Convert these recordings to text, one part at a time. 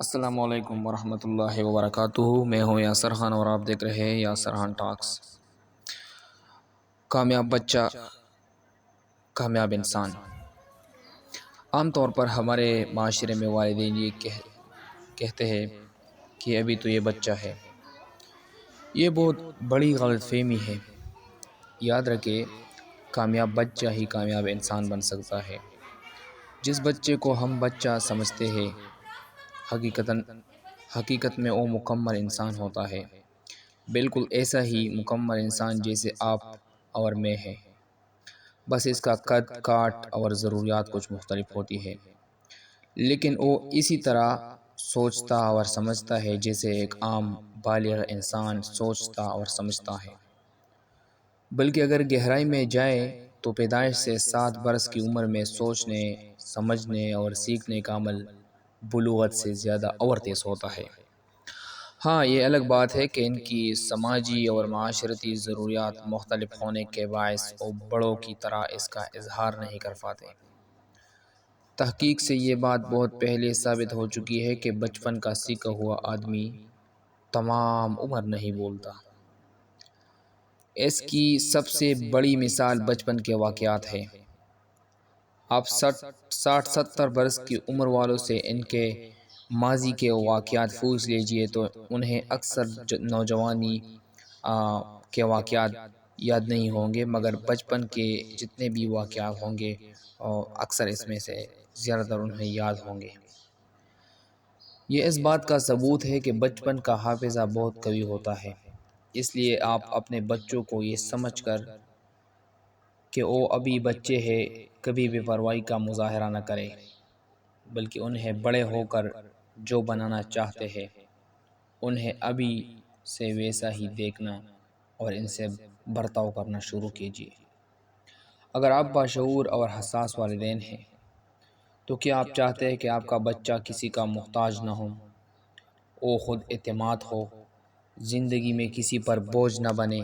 السلام علیکم ورحمۃ اللہ وبرکاتہ۔ میں ہوں یاسر خان اور آپ دیکھ رہے ہیں یاسر خان ٹاکس۔ کامیاب بچہ، کامیاب انسان۔ عام طور پر ہمارے معاشرے میں والدین یہ کہتے ہیں کہ ابھی تو یہ بچہ ہے۔ یہ بہت بڑی غلط فہمی ہے۔ یاد رکھے، کامیاب بچہ ہی کامیاب انسان بن سکتا ہے۔ جس بچے کو ہم بچہ سمجھتے ہیں، حقیقت میں وہ مکمل انسان ہوتا ہے، بالکل ایسا ہی مکمل انسان جیسے آپ اور میں ہے، بس اس کا قد کاٹ اور ضروریات کچھ مختلف ہوتی ہے، لیکن وہ اسی طرح سوچتا اور سمجھتا ہے جیسے ایک عام بالغ انسان سوچتا اور سمجھتا ہے۔ بلکہ اگر گہرائی میں جائے تو پیدائش سے 7 برس کی عمر میں سوچنے، سمجھنے اور سیکھنے کا عمل بلوغت سے زیادہ اور تیز ہوتا ہے۔ ہاں، یہ الگ بات ہے کہ ان کی سماجی اور معاشرتی ضروریات مختلف ہونے کے باعث وہ بڑوں کی طرح اس کا اظہار نہیں کر پاتے۔ تحقیق سے یہ بات بہت پہلے ثابت ہو چکی ہے کہ بچپن کا سیکھا ہوا آدمی تمام عمر نہیں بولتا۔ اس کی سب سے بڑی مثال بچپن کے واقعات ہے۔ آپ 60-70 برس کی عمر والوں سے ان کے ماضی کے واقعات پوچھ لیجئے تو انہیں اکثر نوجوانی کے واقعات یاد نہیں ہوں گے، مگر بچپن کے جتنے بھی واقعات ہوں گے اکثر اس میں سے زیادہ تر انہیں یاد ہوں گے۔ یہ اس بات کا ثبوت ہے کہ بچپن کا حافظہ بہت قوی ہوتا ہے۔ اس لیے آپ اپنے بچوں کو یہ سمجھ کر کہ وہ ابھی بچے ہیں کبھی بے پرواہی کا مظاہرہ نہ کریں، بلکہ انہیں بڑے ہو کر جو بنانا چاہتے ہیں انہیں ابھی سے ویسا ہی دیکھنا اور ان سے برتاؤ کرنا شروع کیجیے۔ اگر آپ باشعور اور حساس والدین ہیں تو کیا آپ چاہتے ہیں کہ آپ کا بچہ کسی کا محتاج نہ ہو، وہ خود اعتماد ہو، زندگی میں کسی پر بوجھ نہ بنے،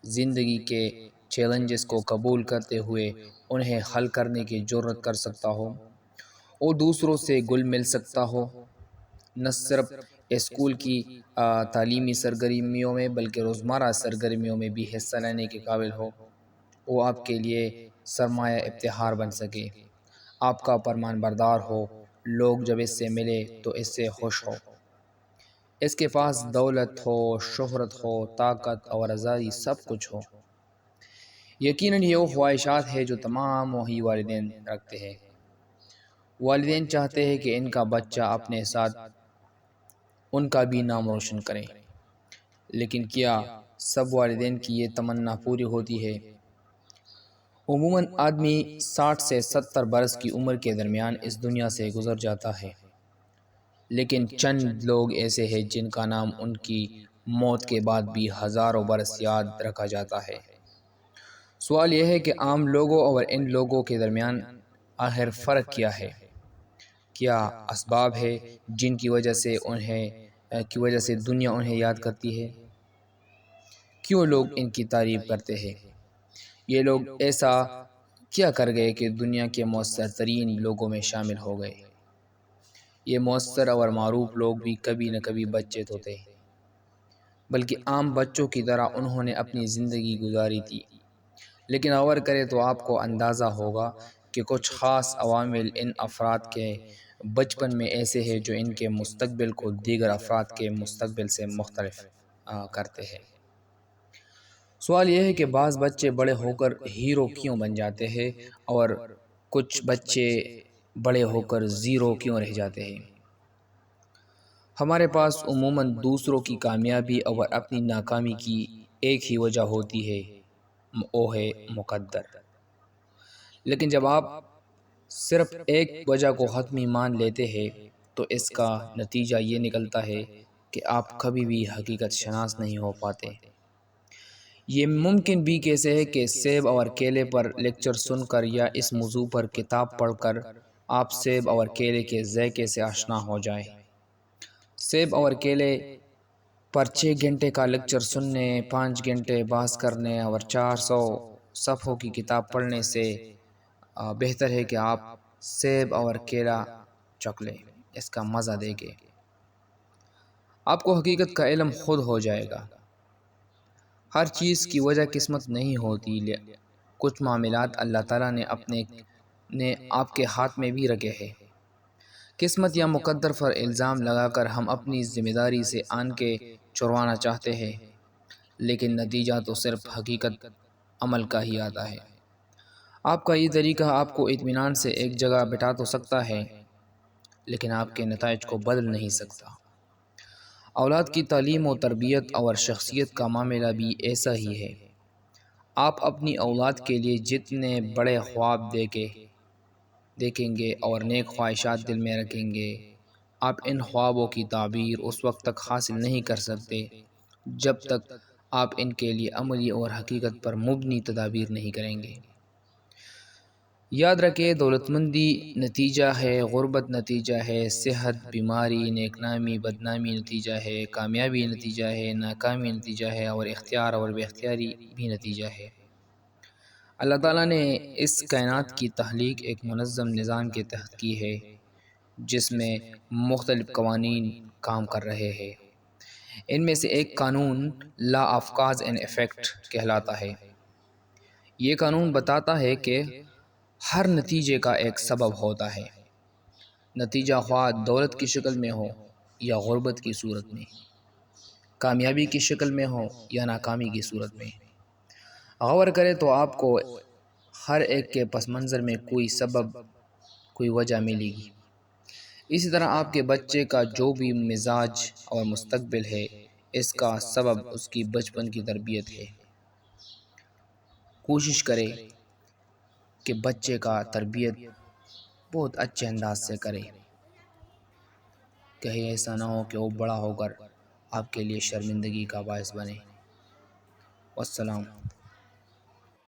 زندگی کے چیلنجز کو قبول کرتے ہوئے انہیں حل کرنے کی جرات کر سکتا ہو، وہ دوسروں سے گل مل سکتا ہو، نہ صرف اسکول کی تعلیمی سرگرمیوں میں بلکہ روزمرہ سرگرمیوں میں بھی حصہ لینے کے قابل ہو، وہ آپ کے لیے سرمایہ افتخار بن سکے، آپ کا فرمان بردار ہو، لوگ جب اس سے ملے تو اس سے خوش ہو، اس کے پاس دولت ہو، شہرت ہو، طاقت اور آزادی سب کچھ ہو۔ یقیناً یہ وہ خواہشات ہے جو تمام وہی والدین رکھتے ہیں۔ والدین چاہتے ہیں کہ ان کا بچہ اپنے ساتھ ان کا بھی نام روشن کرے، لیکن کیا سب والدین کی یہ تمنا پوری ہوتی ہے؟ عموماً آدمی 60 سے 70 برس کی عمر کے درمیان اس دنیا سے گزر جاتا ہے، لیکن چند لوگ ایسے ہیں جن کا نام ان کی موت کے بعد بھی ہزاروں برس یاد رکھا جاتا ہے۔ سوال یہ ہے کہ عام لوگوں اور ان لوگوں کے درمیان آخر فرق کیا ہے؟ کیا اسباب ہے جن کی وجہ سے دنیا انہیں یاد کرتی ہے؟ کیوں لوگ ان کی تعریف کرتے ہیں؟ یہ لوگ ایسا کیا کر گئے کہ دنیا کے مؤثر ترین لوگوں میں شامل ہو گئے؟ یہ مؤثر اور معروف لوگ بھی کبھی نہ کبھی بچے تو تھے، بلکہ عام بچوں کی طرح انہوں نے اپنی زندگی گزاری تھی، لیکن غور کرے تو آپ کو اندازہ ہوگا کہ کچھ خاص عوامل ان افراد کے بچپن میں ایسے ہیں جو ان کے مستقبل کو دیگر افراد کے مستقبل سے مختلف کرتے ہیں۔ سوال یہ ہے کہ بعض بچے بڑے ہو کر ہیرو کیوں بن جاتے ہیں اور کچھ بچے بڑے ہو کر زیرو کیوں رہ جاتے ہیں؟ ہمارے پاس عموماً دوسروں کی کامیابی اور اپنی ناکامی کی ایک ہی وجہ ہوتی ہے، وہ ہے مقدر۔ لیکن جب آپ صرف ایک وجہ کو حتمی مان لیتے ہیں تو اس کا نتیجہ یہ نکلتا ہے کہ آپ کبھی بھی حقیقت شناس نہیں ہو پاتے۔ یہ ممکن بھی کیسے ہے کہ سیب اور کیلے پر لیکچر سن کر یا اس موضوع پر کتاب پڑھ کر آپ سیب اور کیلے کے ذائقے سے آشنا ہو جائیں۔ سیب اور کیلے پر 6 گھنٹے کا لیکچر سننے، 5 گھنٹے بحث کرنے اور 400 صفحوں کی کتاب پڑھنے سے بہتر ہے کہ آپ سیب اور کیلا چکھ لیں، اس کا مزہ دیکھیں۔ آپ کو حقیقت کا علم خود ہو جائے گا۔ ہر چیز کی وجہ قسمت نہیں ہوتی، کچھ معاملات اللہ تعالیٰ نے آپ کے ہاتھ میں بھی رکھے ہیں۔ قسمت یا مقدر پر الزام لگا کر ہم اپنی ذمہ داری سے آن کے چھڑوانا چاہتے ہیں، لیکن نتیجہ تو صرف حقیقت عمل کا ہی آتا ہے۔ آپ کا یہ طریقہ آپ کو اطمینان سے ایک جگہ بٹھا تو سکتا ہے، لیکن آپ کے نتائج کو بدل نہیں سکتا۔ اولاد کی تعلیم و تربیت اور شخصیت کا معاملہ بھی ایسا ہی ہے۔ آپ اپنی اولاد کے لیے جتنے بڑے خواب دیکھیں گے اور نیک خواہشات دل میں رکھیں گے، آپ ان خوابوں کی تعبیر اس وقت تک حاصل نہیں کر سکتے جب تک آپ ان کے لیے عملی اور حقیقت پر مبنی تدابیر نہیں کریں گے۔ یاد رکھیں، دولت مندی نتیجہ ہے، غربت نتیجہ ہے، صحت بیماری نیکنامی بدنامی نتیجہ ہے، کامیابی نتیجہ ہے، ناکامی نتیجہ ہے، اور اختیار اور بے اختیاری بھی نتیجہ ہے۔ اللہ تعالیٰ نے اس کائنات کی تخلیق ایک منظم نظام کے تحت کی ہے، جس میں مختلف قوانین کام کر رہے ہیں۔ ان میں سے ایک قانون law of cause and effect کہلاتا ہے۔ یہ قانون بتاتا ہے کہ ہر نتیجے کا ایک سبب ہوتا ہے، نتیجہ خواہ دولت کی شکل میں ہو یا غربت کی صورت میں، کامیابی کی شکل میں ہو یا ناکامی کی صورت میں۔ غور کریں تو آپ کو ہر ایک کے پس منظر میں کوئی سبب، کوئی وجہ ملے گی۔ اسی طرح آپ کے بچے کا جو بھی مزاج اور مستقبل ہے، اس کا سبب اس کی بچپن کی تربیت ہے۔ کوشش کریں کہ بچے کا تربیت بہت اچھے انداز سے کرے، کہیں ایسا نہ ہو کہ وہ بڑا ہو کر آپ کے لیے شرمندگی کا باعث بنے۔ والسلام۔